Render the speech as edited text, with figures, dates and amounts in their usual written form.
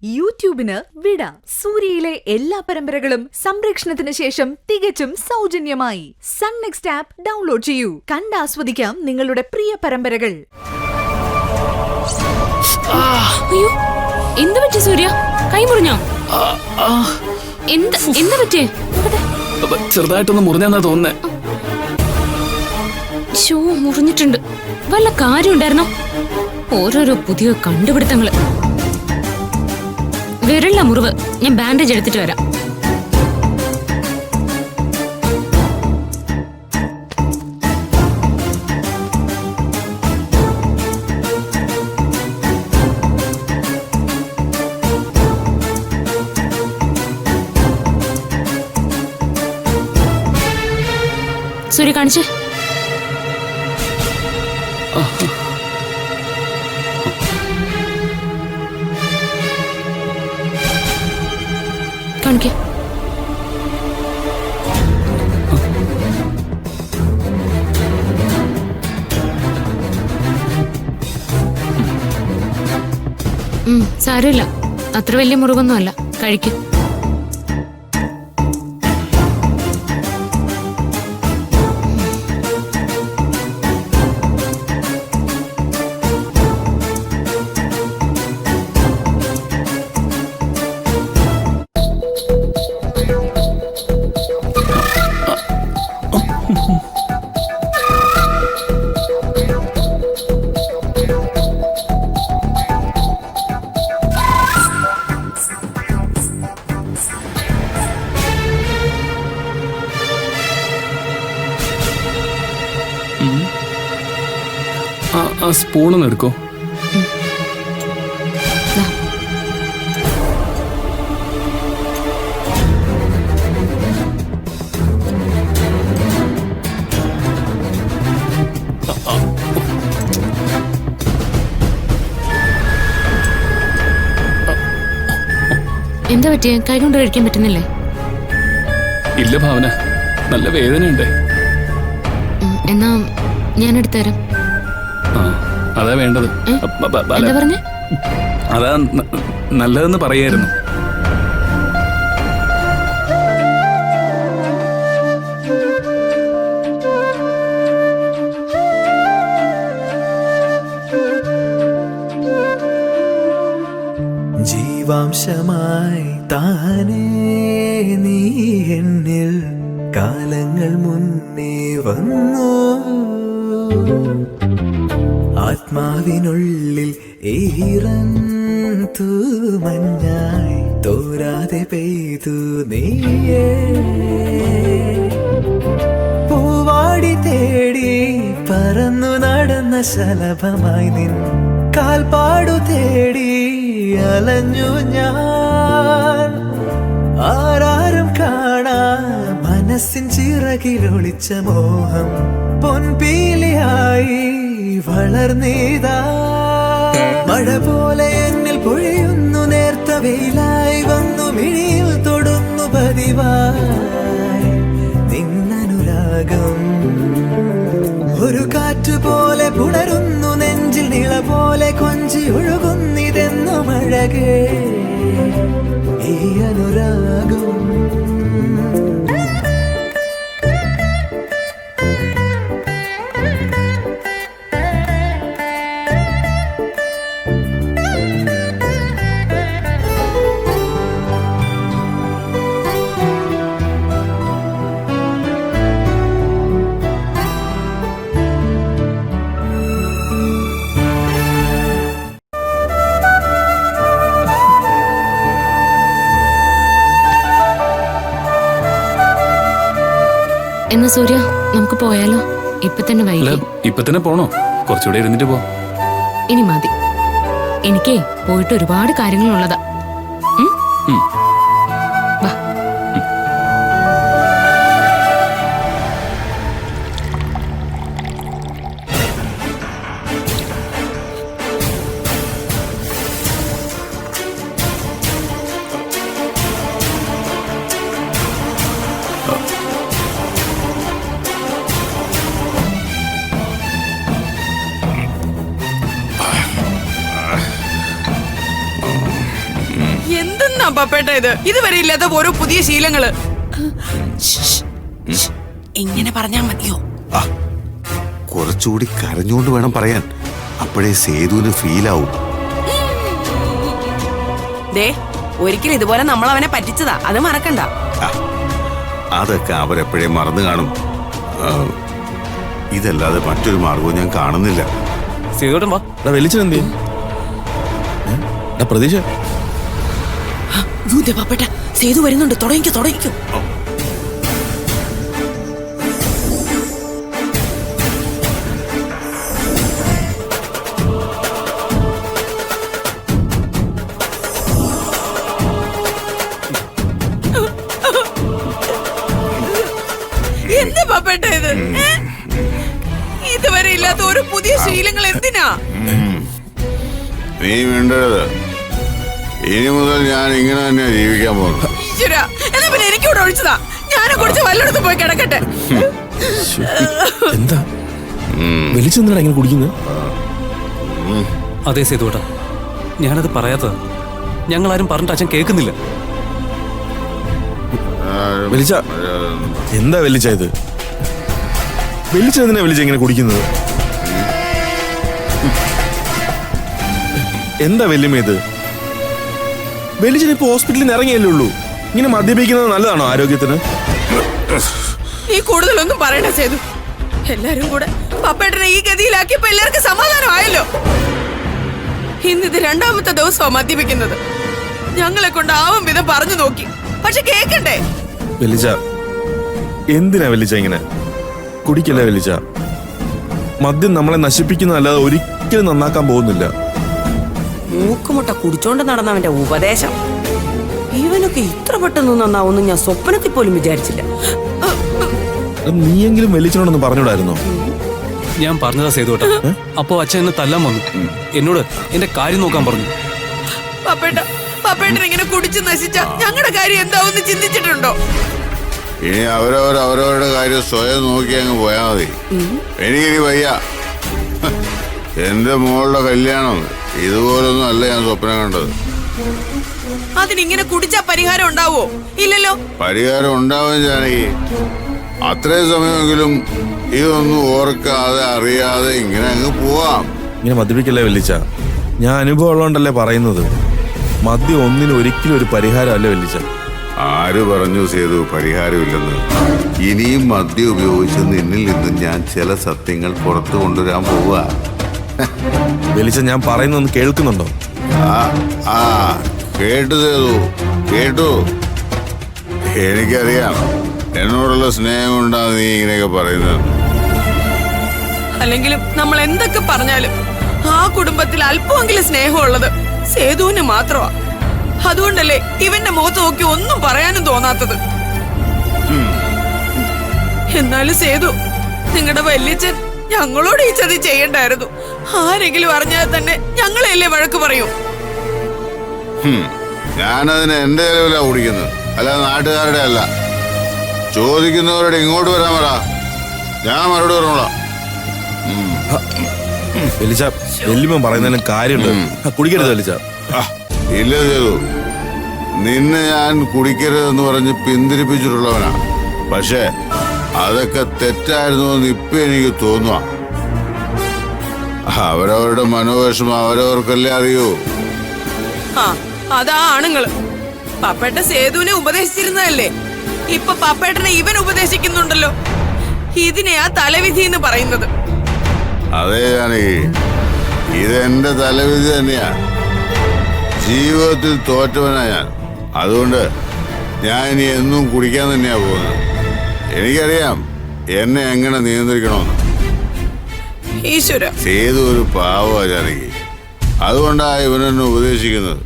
യൂട്യൂബിന് വിട. സൂര്യയിലെ എല്ലാ പരമ്പരകളും സംരക്ഷണത്തിന് ശേഷം തികച്ചും സൗജന്യമായി സൺ നെക്സ്റ്റ് ആപ്പ് ഡൗൺലോഡ് ചെയ്യൂ. കണ്ടാസ്വദിക്കാം നിങ്ങളുടെ പ്രിയ പരമ്പരകൾ. അയ്യോ, എന്ത് പറ്റി സൂര്യ? കൈ മുറിഞ്ഞോ? എന്താ പറ്റേ? ചെറുതായിട്ടൊന്ന് മുറിഞ്ഞാ തോന്നുന്നേ. മുറിഞ്ഞിട്ടുണ്ട്. വല്ല കാര്യം ഉണ്ടായിരുന്നോ? ഓരോരോ പുതിയ കണ്ടുപിടുത്തങ്ങള്. വിരളില്ല മുറിവ്. ഞാൻ ബാൻഡേജ് എടുത്തിട്ട് വരാം. സൂര്യ കാണിച്ചേ. കാണിക്കേ. സാരമില്ല, അത്ര വലിയ മുറിവൊന്നും അല്ല. കഴിക്കും. ആ സ്പൂണൊന്ന് എടുക്കോ. എന്താ പറ്റിയ? കൈ കൊണ്ട് കഴിക്കാൻ പറ്റുന്നില്ലേ? ഇല്ല ഭാവന, നല്ല വേദനയുണ്ട്. എന്നാ ഞാൻ എടുത്തുതരാം. അതാ വേണ്ടത്. എന്താ പറഞ്ഞേ? അതാ നല്ലതെന്ന് പറയായിരുന്നു. ജീവാംശമായി താനേ നീ എന്നിൽ കാലങ്ങൾ മുന്നേ വന്നു. ആത്മാവിനുള്ളിൽ ഈറൻ തൂമഞ്ഞായി തോരാതെ പെയ്തു നീയേ. പൂവാടി തേടി പറന്നു നടന്ന ശലഭമായി നിൻ കാൽപ്പാടു തേടി അലഞ്ഞു ഞാൻ. ആരാരും കാണാ മനസ്സിൻ ചിറകിലൊളിച്ച മോഹം പൊൻപീലിയായി വളർന്നീതാ. മഴ പോലെ എന്നിൽ പൊഴിയുന്നു, നേർത്ത വെയിലായി വന്നു മിഴിയിൽ തൊടുന്നു പതിവായി നിന്നനുരാഗം. ഒരു കാറ്റ് പോലെ പുണരുന്നു നെഞ്ചിൽ, നിള പോലെ കൊഞ്ചി ഒഴുകുന്നിതെന്നു മഴകേ ഈ അനുരാഗം. എന്നാ സൂര്യ, നമുക്ക് പോയാലോ? ഇപ്പൊ തന്നെ വൈകി. ഇപ്പൊ തന്നെ പോണോ? കുറച്ചുകൂടെ ഇരുന്നിട്ട് പോ. ഇനി മതി. എനിക്കേ പോയിട്ട് ഒരുപാട് കാര്യങ്ങളുള്ളതാ. വാ. എന്തെന്നാ പപ്പേട്ട ഇത്? ഇതുവരെ ഇല്ലാത്ത ഓരോ പുതിയ ശീലങ്ങള്. ഇങ്ങനെ പറഞ്ഞാ മതിയോ? ആ, കുറച്ചുകൂടി കരഞ്ഞോണ്ട് വേണം പറയാൻ. അപ്പോഴേ സേതുവിന് ഫീലാവും. ദേ, ഒരിക്കൽ ഇതുപോലെ നമ്മൾ അവനെ പറ്റിച്ചതാ, അത് മറക്കണ്ട. ആ, അതൊക്കെ അവരെപ്പോഴേ മറന്നു കാണും. ഇതല്ലാതെ മറ്റൊരു മാർഗവും ഞാൻ കാണുന്നില്ല. സേതുട്ടൻ വാ. വെളിച്ചെന്തേ പ്രതീക്ഷ? പപ്പേട്ട സേതു വരുന്നുണ്ട്. തുടങ്ങിക്കോ. എന്താ പപ്പേട്ട ഇത്? ഇതുവരെ ഇല്ലാത്ത ഒരു പുതിയ ശീലങ്ങൾ എന്തിനാ? നീ മിണ്ടരുത്. ഇനി മുതൽ ഞാൻ ഇങ്ങനെ തന്നെ ജീവിക്കാൻ പോകുന്നു. ഈശ്വരാ, എന്നാ പിന്നെ എനിക്കൂടെ ഒഴിച്ചതാ. ഞാനെ കുറിച്ച് വല്ലയിടത്തും പോയി കിടക്കട്ടെ. എന്താ വെളിച്ചെന്തിനാ ഇങ്ങനെ കുടിക്കുന്നത്? അതെ സേതുവേട്ടാ, ഞാനത് പറയാത്തത്. ഞങ്ങളാരും പറഞ്ഞിട്ട് അച്ഛൻ കേൾക്കുന്നില്ല. വെളിച്ച എന്താ വെളിച്ച ഇത്? വെളിച്ചെന്തിനാ വെളിച്ച ഇങ്ങനെ കുടിക്കുന്നത്? എന്താ വെല്ലുമ ഇത്? വെളിച്ചൻ ഇപ്പൊ ഹോസ്പിറ്റലിൽ നിന്ന് ഇറങ്ങിയല്ലേ ഉള്ളൂ. ഇങ്ങനെ മദ്യപിക്കുന്നത് നല്ലതാണോ ആരോഗ്യത്തിന്? നീ കൂടുതലൊന്നും പറയണ്ട സേതു. എല്ലാരും കൂടെ പപ്പേട്ടനെ ഈ ഗതിയിലാക്കിയപ്പോ എല്ലാവർക്കും സമാധാനമായല്ലോ. ഇന്നിത് 2ാമത്തെ ദിവസമാണ് മദ്യപിക്കുന്നത്. ഞങ്ങളെ കൊണ്ട് ആവും വിധം പറഞ്ഞു നോക്കി, പക്ഷെ കേക്കണ്ടേ? വെളിച്ച എന്തിനാ വെളിച്ച ഇങ്ങനെ കുടിക്കല്ലേ വെളിച്ച? മദ്യം നമ്മളെ നശിപ്പിക്കുന്നതല്ലാതെ ഒരിക്കലും നന്നാക്കാൻ പോകുന്നില്ല. മൂക്കുമുട്ട കുടിച്ചോണ്ട് നടന്നവന്റെ ഉപദേശം ഇവനൊക്കെ ഇത്ര പെട്ടെന്ന് നന്നാവുന്നു ഞാൻ സ്വപ്നത്തിൽ പോലും വിചാരിച്ചില്ല. നീയെങ്കിലും വെളിച്ചനോടൊന്ന് പറഞ്ഞൂടായിരുന്നോ? ഞാൻ പറഞ്ഞതാ സേതുവേട്ടാ. അപ്പോ അച്ഛൻ എന്നെ തല്ലാൻ വന്നു. എന്നോട് എന്റെ കാര്യം നോക്കാൻ പറഞ്ഞു. പപ്പേട്ടൻ ഇങ്ങനെ കുടിച്ചു നശിച്ച ഞങ്ങളുടെ കാര്യം എന്താവെന്ന് ചിന്തിച്ചിട്ടുണ്ടോ? ഇനി അവരവരുടെ കാര്യം സ്വയം നോക്കി അങ്ങ് പോയാ മതി. എനിക്കിനി വയ്യ. എന്റെ മോളുടെ കല്യാണം ഇതുപോലൊന്നും അല്ല ഞാൻ സ്വപ്നം കണ്ടത്. അതിനിങ്ങനെ കുടിച്ചാ പരിഹാരം ഉണ്ടാവോ? ഇല്ലല്ലോ. പരിഹാരം ഉണ്ടാവുകയും ജാനകി. അത്രയും സമയമെങ്കിലും ഇതൊന്നും ഓർക്കാതെ അറിയാതെ ഇങ്ങനെ അങ്ങ് പോവാം. ഇങ്ങനെ മദ്യപിക്കല്ലേ വെള്ളിച്ച? ഞാൻ അനുഭവം ഉള്ളതുകൊണ്ടല്ലേ പറയുന്നത്. മദ്യം ഒന്നിനും ഒരിക്കലും ഒരു പരിഹാരമല്ല വെള്ളിച്ച. ആര് പറഞ്ഞു സേതു പരിഹാരമില്ലെന്ന്? ഇനിയും മദ്യം ഉപയോഗിച്ച് നിന്നിൽ നിന്നും ഞാൻ ചില സത്യങ്ങൾ പുറത്തു കൊണ്ടുവരാൻ പോവുക. വെളിച്ച ഞാൻ പറയുന്നൊന്ന് കേൾക്കുന്നുണ്ടോ? ആ കേട്ടു സേതു, കേട്ടു. എനിക്കറിയാം എന്നോടുള്ള സ്നേഹം കൊണ്ടാണ് നീ ഇങ്ങനെയൊക്കെ പറയുന്നത്. അല്ലെങ്കിലും നമ്മൾ എന്തൊക്കെ പറഞ്ഞാലും ആ കുടുംബത്തിൽ അല്പമെങ്കിലും സ്നേഹമുള്ളത് സേതുവിന് മാത്രമാ. അതുകൊണ്ടല്ലേ ഇവന്റെ മുഖത്ത് നോക്കി ഒന്നും പറയാനും തോന്നാത്തത്. എന്നാലും സേതു, നിങ്ങളുടെ വല്യച്ഛൻ ഞങ്ങളോട് ഈ ചതി ചെയ്യണ്ടായിരുന്നു. ആരെങ്കിലും അറിഞ്ഞാൽ തന്നെ ഞങ്ങളെയല്ലേ വഴക്ക് പറയൂ. ഞാനതിന് എന്റെ ചെലവിലാ കുടിക്കുന്നത്, അല്ല നാട്ടുകാരുടെ അല്ല. ചോദിക്കുന്നവരോട് ഇങ്ങോട്ട് വരാൻ പറ, ഞാൻ മറുപടി പറഞ്ഞോളാം. വെളിച്ച വെല്ലുമ്പം പറയുന്നതിനും കാര്യമുണ്ട്. കുടിക്കരുത് വെളിച്ച. ഇല്ല ചെയ്തു, നിന്നെ ഞാൻ കുടിക്കരുതെന്ന് പറഞ്ഞ് പിന്തിരിപ്പിച്ചിട്ടുള്ളവനാ. പക്ഷെ അതൊക്കെ തെറ്റായിരുന്നു എന്ന് ഇപ്പൊ എനിക്ക് തോന്നുക. അവരവരുടെ മനോവിഷമം അവരവർക്കല്ലേ അറിയൂ. അതാ ആണുങ്ങള്. പപ്പേട്ട സേതുവിനെ ഉപദേശിച്ചിരുന്നതല്ലേ, ഇപ്പൊ പപ്പേട്ടനെ ഇവൻ ഉപദേശിക്കുന്നുണ്ടല്ലോ. ഇതിനെയാ തലവിധി എന്ന് പറയുന്നത്. അതെ ജാനകി, ഇതെന്റെ തലവിധി തന്നെയാ. ജീവിതത്തിൽ തോറ്റവനാ ഞാൻ. അതുകൊണ്ട് ഞാൻ ഇനി എന്നും കുടിക്കാൻ തന്നെയാ പോകുന്നത്. എനിക്കറിയാം എന്നെ എങ്ങനെ നിയന്ത്രിക്കണമെന്ന്. ഈശ്വര, സേതു ഒരു പാവ ജാനകി. അതുകൊണ്ടാ ഇവനെന്നെ ഉപദേശിക്കുന്നത്.